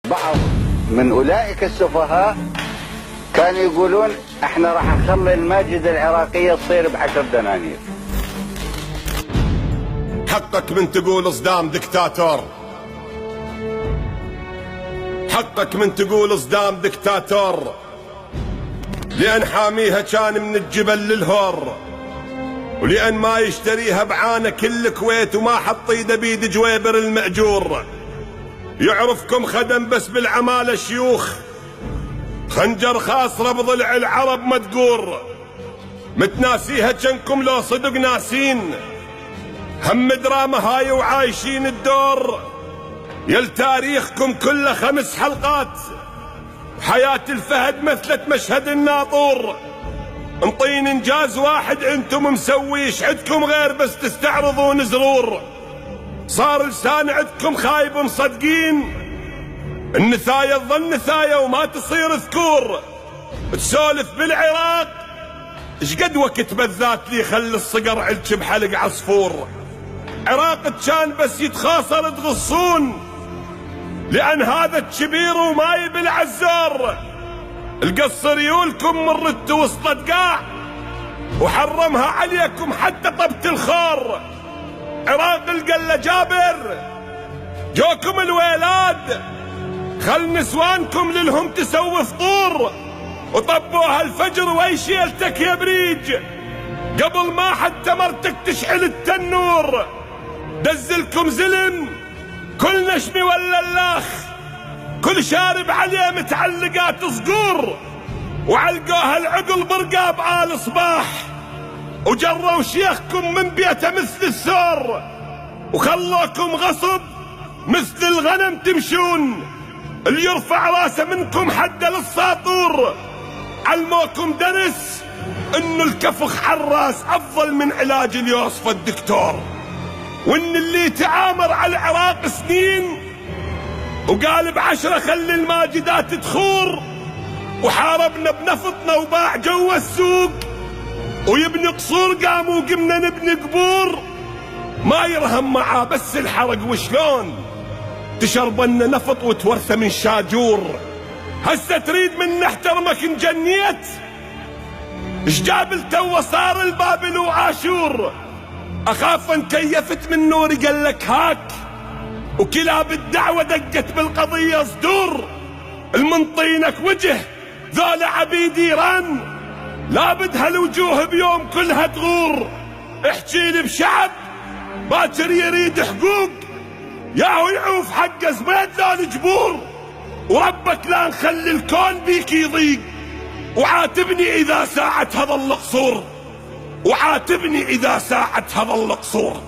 بعض من أولئك السفهاء كانوا يقولون احنا راح نخلي الماجد العراقية تصير ب10 دنانير. حقك من تقول صدام دكتاتور، حقك من تقول صدام دكتاتور، لأن حاميها كان من الجبل للهور، ولأن ما يشتريها بعانة كل الكويت وما حط ايده بيد جويبر المأجور. يعرفكم خدم بس بالعمالة شيوخ، خنجر خاصرة بضلع العرب مدقور، متناسيها جنكم لو صدق ناسين، هم دراما هاي وعايشين الدور. يل تاريخكم كله 5 حلقات، وحياة الفهد مثلت مشهد الناطور. انطين انجاز واحد انتم مسويش عدكم غير بس تستعرضون زرور. صار لسان عدكم خايب مصدقين، النثايا تظل نثايا وما تصير ذكور. تسولف بالعراق اشقد وقت بالذات لي خلي الصقر علك بحلق عصفور. عراق كان بس يتخاصر تغصون، لأن هذا الكبير وما يبي العزار. القصر يولكم من رت وسطت قاع، وحرمها عليكم حتى طبت الخار. عراق القلة جابر جوكم الويلاد، خل نسوانكم للهم تسوي فطور، وطبوها الفجر ويشيلتك يا بريج قبل ما حتى مرتك تشعل التنور. دزلكم زلم كل نشمي ولا اللاخ، كل شارب عليه متعلقات صقور، وعلقوها العقل برقاب آل صباح، وجروا شيخكم من بيته مثل الثور، وخلوكم غصب مثل الغنم تمشون. اللي يرفع راسه منكم حد للساطور. علموكم درس انه الكفخ حراس افضل من علاج اللي يوصفه الدكتور، وان اللي تعامر على العراق سنين وقال ب10 خلي الماجدات تخور، وحاربنا بنفطنا وباع جوا السوق، ويبني قصور قام وقمنا نبني قبور. ما يرهم معاه بس الحرق، وشلون تشربنا نفط وتورثه من شاجور. هسه تريد من نحترمك انجنيت، اش جاب تو صار البابل وعاشور. اخاف ان كيفت من نوري قال لك هاك، وكلاب الدعوة دقت بالقضية صدور. المنطينك وجه ذولا عبيد ايران، لابد هالوجوه بيوم كلها تغور. احكي لي بشعب باكر يريد حقوق، ياهو يعوف حقه زبيد لو الجبور. وربك لا نخلي الكون بيك يضيق، وعاتبني اذا ساعت هذا القصور، وعاتبني اذا ساعت هذا القصور.